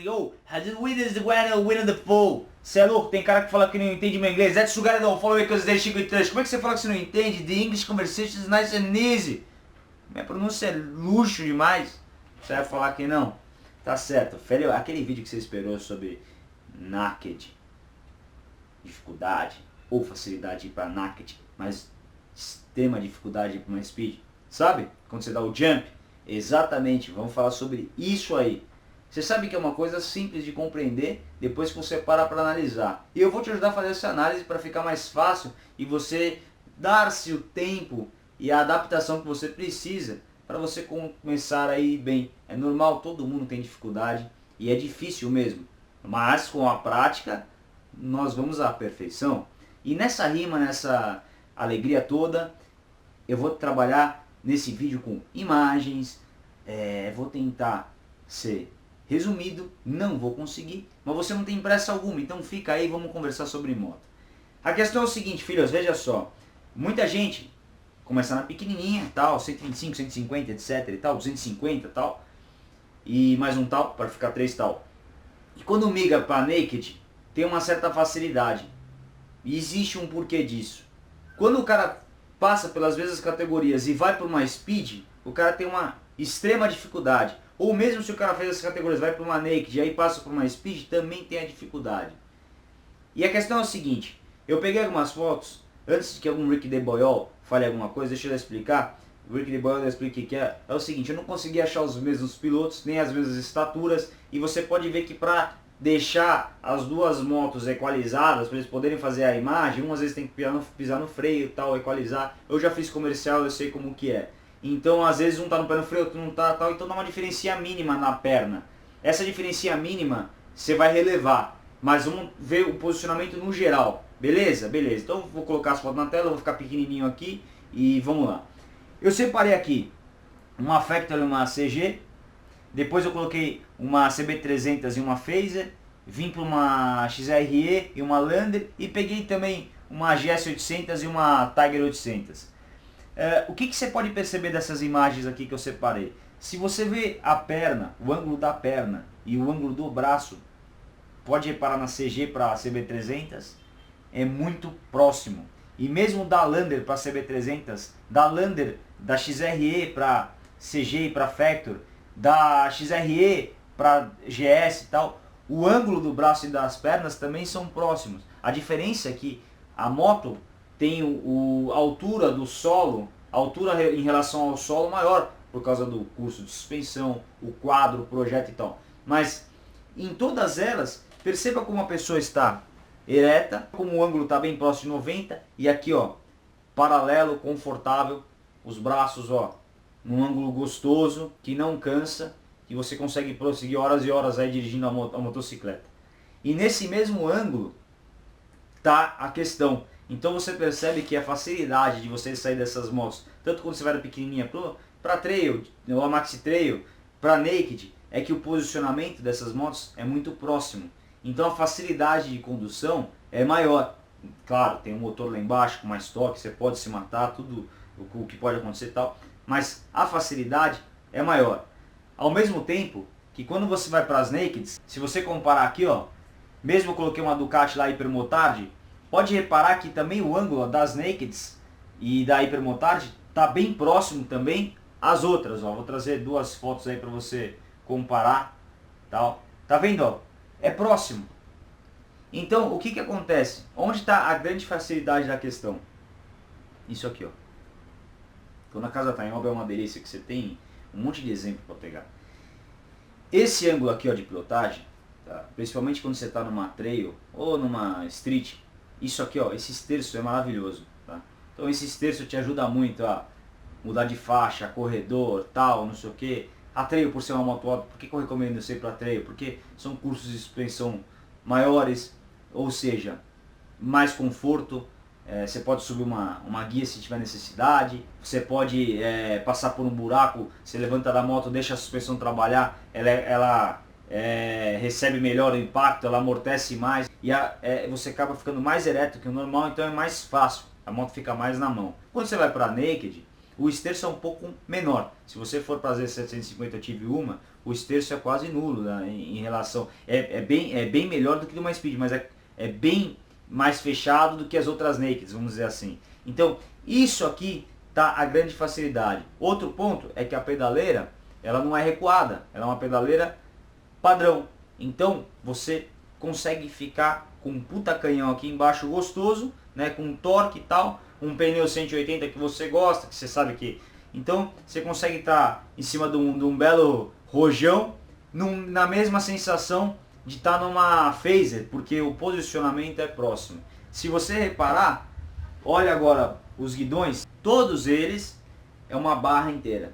oh, has it witnessed the winner the fall? Cê é louco, tem cara que fala que não entende meu inglês. That's sugar I don't follow because they speak English. Como é que você fala que você não entende? The English conversation is nice and easy. Minha pronúncia é luxo demais. Você vai falar que não? Tá certo. Aquele vídeo que você esperou sobre naked, dificuldade ou facilidade para naked, mas extrema dificuldade para uma speed, sabe? Quando você dá o jump, exatamente, vamos falar sobre isso aí. Você sabe que é uma coisa simples de compreender depois que você para analisar. E eu vou te ajudar a fazer essa análise para ficar mais fácil e você dar-se o tempo e a adaptação que você precisa para você começar a ir bem. É normal, todo mundo tem dificuldade e é difícil mesmo, mas com a prática nós vamos à perfeição. E nessa rima, nessa alegria toda, eu vou trabalhar nesse vídeo com imagens, vou tentar ser resumido, não vou conseguir, mas você não tem pressa alguma, então fica aí, vamos conversar sobre moto. A questão é o seguinte, filhos, veja só, muita gente começa na pequenininha, tal, 125, 150, etc e tal, 250 tal, e mais um tal, para ficar 3 tal. E quando migra para naked, tem uma certa facilidade, e existe um porquê disso. Quando o cara passa pelas mesmas categorias e vai para uma speed, o cara tem uma extrema dificuldade. Ou mesmo se o cara fez essas categorias, vai para uma naked e aí passa para uma speed, também tem a dificuldade. E a questão é o seguinte, eu peguei algumas fotos, antes de que algum Ricky De Boyol fale alguma coisa, deixa eu explicar. O Ricky De Boyol explica o que é. É o seguinte, eu não consegui achar os mesmos pilotos, nem as mesmas estaturas, e você pode ver que para deixar as duas motos equalizadas, para eles poderem fazer a imagem, uma às vezes tem que pisar no freio e tal, equalizar. Eu já fiz comercial, eu sei como que é. Então às vezes um tá no pé no freio, outro não tá, tal, então dá uma diferença mínima na perna. Essa diferença mínima você vai relevar, mas vamos ver o posicionamento no geral. Beleza? Beleza. Então vou colocar as fotos na tela, vou ficar pequenininho aqui e vamos lá. Eu separei aqui uma Factory e uma CG, depois eu coloquei uma CB300 e uma Phaser, vim para uma XRE e uma Lander e peguei também uma GS800 e uma Tiger 800. O que você pode perceber dessas imagens aqui que eu separei? Se você vê a perna, o ângulo da perna e o ângulo do braço, pode reparar na CG para a CB300, é muito próximo. E mesmo da Lander para a CB300, da Lander, da XRE para CG e para Factor, da XRE para GS e tal, o ângulo do braço e das pernas também são próximos. A diferença é que a moto tem a altura do solo, a altura em relação ao solo maior, por causa do curso de suspensão, o quadro, o projeto e tal. Mas em todas elas, perceba como a pessoa está ereta, como o ângulo está bem próximo de 90, e aqui ó, paralelo, confortável, os braços ó, num ângulo gostoso, que não cansa, que você consegue prosseguir horas e horas aí dirigindo a motocicleta. E nesse mesmo ângulo tá a questão. Então você percebe que a facilidade de você sair dessas motos, tanto quando você vai da pequenininha para trail, ou a maxi trail, para naked, é que o posicionamento dessas motos é muito próximo. Então a facilidade de condução é maior. Claro, tem um motor lá embaixo com mais torque, você pode se matar, tudo o que pode acontecer e tal, mas a facilidade é maior. Ao mesmo tempo que quando você vai para as nakeds, se você comparar aqui, ó, mesmo eu coloquei uma Ducati lá Hypermotard, pode reparar que também o ângulo das nakeds e da Hypermotard está bem próximo também às outras. Ó. Vou trazer duas fotos aí para você comparar. Tal. Tá vendo? Ó? É próximo. Então o que acontece? Onde está a grande facilidade da questão? Isso aqui. Ó. Quando a casa está em obra é uma delícia que você tem um monte de exemplo para pegar. Esse ângulo aqui ó, de pilotagem, tá? Principalmente quando você está numa trail ou numa street, isso aqui, ó, esse esterço é maravilhoso, tá? Então esse esterço te ajuda muito a mudar de faixa, corredor, tal, não sei o que. A trail por ser uma moto alta, por que eu recomendo você ir para trail? Porque são cursos de suspensão maiores, ou seja, mais conforto. Você pode subir uma guia se tiver necessidade, você pode passar por um buraco, você levanta da moto, deixa a suspensão trabalhar, ela recebe melhor o impacto, ela amortece mais e você acaba ficando mais ereto que o normal, então é mais fácil, a moto fica mais na mão. Quando você vai para naked, O esterço é um pouco menor. Se você for para a Z750, eu tive uma, o esterço é quase nulo, né, em relação... É bem melhor do que de uma Speed, mas é bem mais fechado do que as outras Nakeds, vamos dizer assim. Então, isso aqui tá a grande facilidade. Outro ponto é que a pedaleira, ela não é recuada, ela é uma pedaleira padrão. Então, você consegue ficar com um puta canhão aqui embaixo gostoso, né, com torque e tal, um pneu 180 que você gosta, que você sabe que... Então, você consegue estar em cima de um belo rojão, na mesma sensação de estar numa phaser, porque o posicionamento é próximo. Se você reparar, olha agora os guidões, todos eles é uma barra inteira,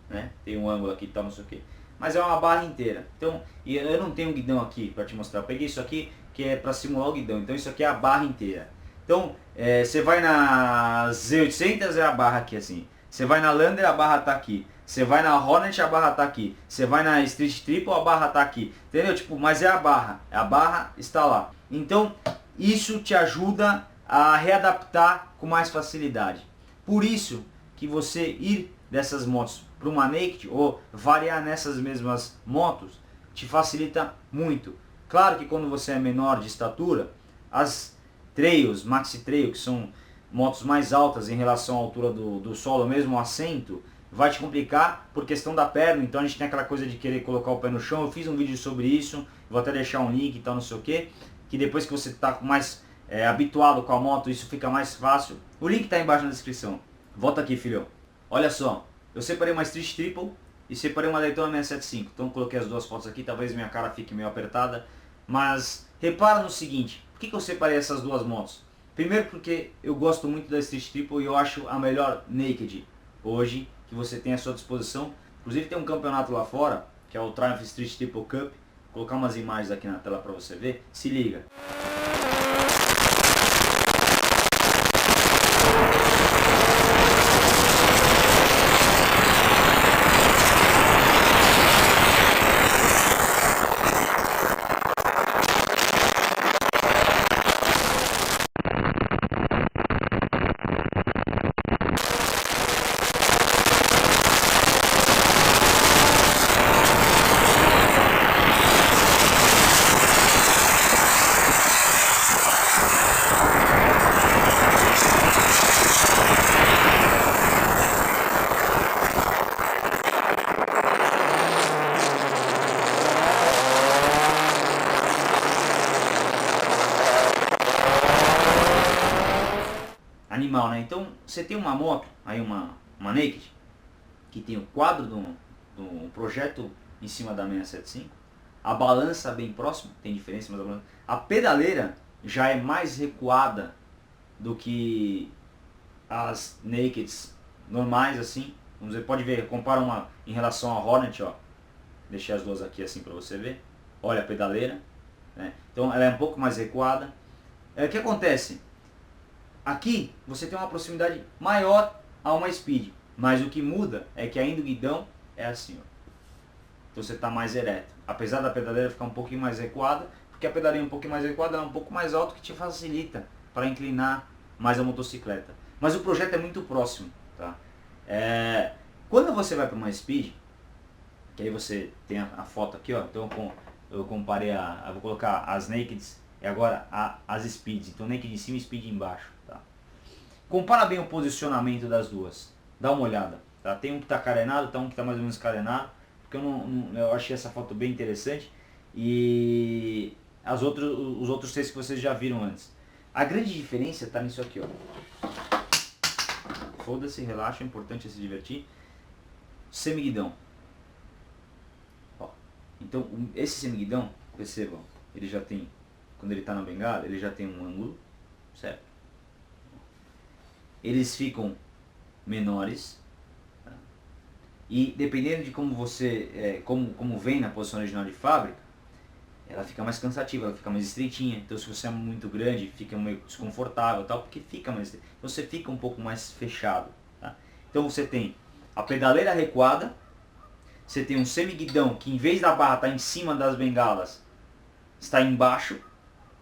né? Tem um ângulo aqui e tal, não sei o que, mas é uma barra inteira. Então, e eu não tenho um guidão aqui para te mostrar, eu peguei isso aqui que é para simular o guidão, então isso aqui é a barra inteira. Então, você vai na Z800, é a barra aqui assim, você vai na Lander, a barra tá aqui, você vai na Hornet, a barra tá aqui, você vai na Street Triple, a barra tá aqui, entendeu? Tipo, mas é a barra está lá. Então, isso te ajuda a readaptar com mais facilidade. Por isso que você ir dessas motos para uma Naked ou variar nessas mesmas motos te facilita muito. Claro que quando você é menor de estatura, as Trails, Maxi Trail, que são motos mais altas em relação à altura do solo, mesmo o assento, vai te complicar por questão da perna. Então a gente tem aquela coisa de querer colocar o pé no chão. Eu fiz um vídeo sobre isso, vou até deixar um link e tal, não sei o que depois que você está mais habituado com a moto, isso fica mais fácil. O link está embaixo na descrição. Volta aqui, filho. Olha só, eu separei uma Street Triple e separei uma Daytona 675. Então coloquei as duas fotos aqui, talvez minha cara fique meio apertada, mas repara no seguinte, por que eu separei essas duas motos? Primeiro porque eu gosto muito da Street Triple e eu acho a melhor Naked hoje que você tem à sua disposição. Inclusive tem um campeonato lá fora, que é o Triumph Street Triple Cup. Vou colocar umas imagens aqui na tela para você ver. Se liga. Animal, né? Então você tem uma moto, aí uma Naked, que tem o quadro do projeto em cima da 675, a balança bem próximo, tem diferença, mas a pedaleira já é mais recuada do que as Nakeds normais, assim. Você pode ver, compara uma em relação à Hornet, ó. Deixei as duas aqui assim para você ver. Olha a pedaleira, né? Então ela é um pouco mais recuada. O que acontece? Aqui você tem uma proximidade maior a uma Speed, mas o que muda é que ainda o guidão é assim, ó. Então você está mais ereto, apesar da pedaleira ficar um pouquinho mais recuada, porque a pedaleira um pouquinho mais recuada é um pouco mais alto, que te facilita para inclinar mais a motocicleta. Mas o projeto é muito próximo, tá? Quando você vai para uma Speed, que aí você tem a foto aqui, ó. Então eu comparei eu vou colocar as Nakeds e agora as Speeds. Então Naked em cima e Speed embaixo, tá? Compara bem o posicionamento das duas, dá uma olhada, tá? Tem um que está carenado, tem um que está mais ou menos carenado, porque eu achei essa foto bem interessante, e os outros três que vocês já viram antes. A grande diferença está nisso aqui, ó. Foda-se, relaxa, é importante se divertir. Semiguidão. Ó, então esse semiguidão, percebam, ele já tem, quando ele está na bengala, ele já tem um ângulo, certo? Eles ficam menores, tá? E dependendo de como você, como vem na posição original de fábrica, ela fica mais cansativa, ela fica mais estreitinha. Então se você é muito grande, fica meio desconfortável, tal, porque fica mais, você fica um pouco mais fechado, tá? Então você tem a pedaleira recuada, você tem um semiguidão que em vez da barra estar em cima das bengalas, está embaixo,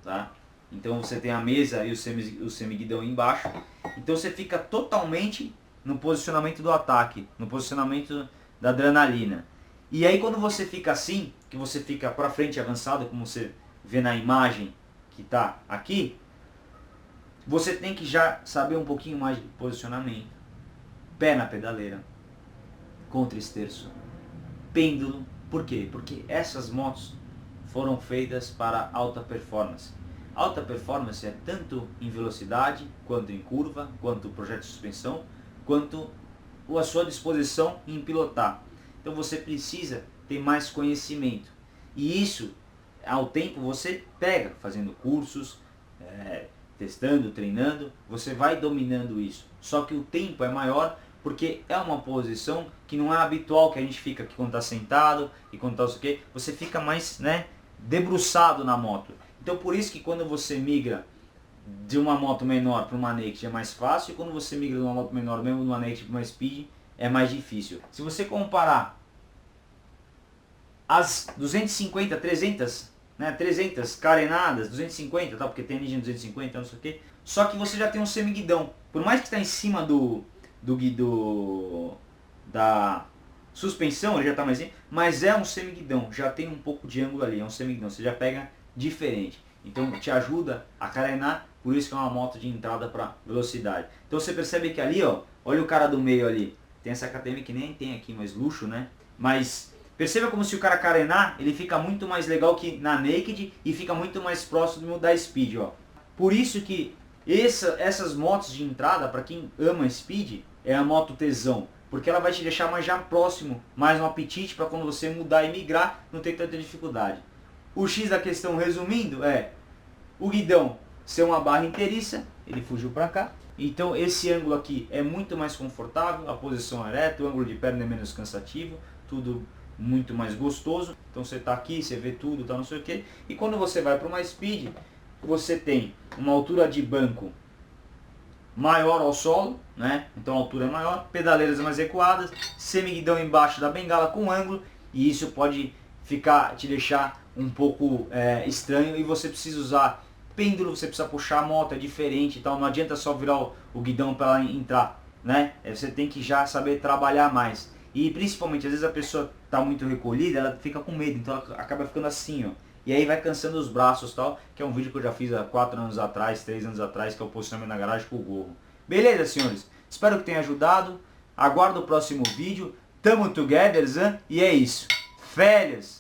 tá? Então você tem a mesa e o semiguidão embaixo. Então você fica totalmente no posicionamento do ataque, no posicionamento da adrenalina. E aí quando você fica assim, que você fica para frente avançado, como você vê na imagem que está aqui, você tem que já saber um pouquinho mais de posicionamento. Pé na pedaleira, contra-esterço, pêndulo. Por quê? Porque essas motos foram feitas para alta performance. Alta performance é tanto em velocidade, quanto em curva, quanto projeto de suspensão, quanto a sua disposição em pilotar. Então você precisa ter mais conhecimento. E isso, ao tempo, você pega fazendo cursos, testando, treinando, você vai dominando isso. Só que o tempo é maior porque é uma posição que não é habitual, que a gente fica aqui quando está sentado e quando está o quê, você fica mais, né, debruçado na moto. Então por isso que quando você migra de uma moto menor para uma naked é mais fácil, e quando você migra de uma moto menor mesmo de uma naked para uma speed é mais difícil. Se você comparar as 250, 300, né, 300 carenadas, 250, tá, porque tem engine 250, não sei o que, só que você já tem um semiguidão. Por mais que está em cima da suspensão, ele já está mais em, mas é um semiguidão, já tem um pouco de ângulo ali, é um semiguidão, você já pega diferente. Então te ajuda a carenar, por isso que é uma moto de entrada para velocidade. Então você percebe que ali, ó, olha o cara do meio ali, tem essa KTM que nem tem aqui, mas luxo, né? Mas perceba como se o cara carenar, ele fica muito mais legal que na naked e fica muito mais próximo da speed, ó. Por isso que essas motos de entrada, para quem ama speed, é a moto tesão, porque ela vai te deixar mais já próximo, mais um apetite para quando você mudar e migrar, não ter tanta dificuldade. O X da questão, resumindo, é o guidão ser uma barra inteiriça, ele fugiu para cá, então esse ângulo aqui é muito mais confortável, a posição ereta, o ângulo de perna é menos cansativo, tudo muito mais gostoso. Então você está aqui, você vê tudo, tá, não sei o que. E quando você vai para uma speed, você tem uma altura de banco maior ao solo, né? Então a altura é maior, pedaleiras mais recuadas, semiguidão embaixo da bengala com ângulo, e isso pode te deixar um pouco estranho, e você precisa usar pêndulo, você precisa puxar a moto, é diferente e tal, não adianta só virar o guidão para ela entrar, né? Você tem que já saber trabalhar mais. E principalmente, às vezes a pessoa está muito recolhida, ela fica com medo, então ela acaba ficando assim, ó. E aí vai cansando os braços e tal, que é um vídeo que eu já fiz há 4 anos atrás, 3 anos atrás, que é o posicionamento na garagem com o gorro. Beleza, senhores? Espero que tenha ajudado. Aguardo o próximo vídeo. Tamo together, e é isso. Férias!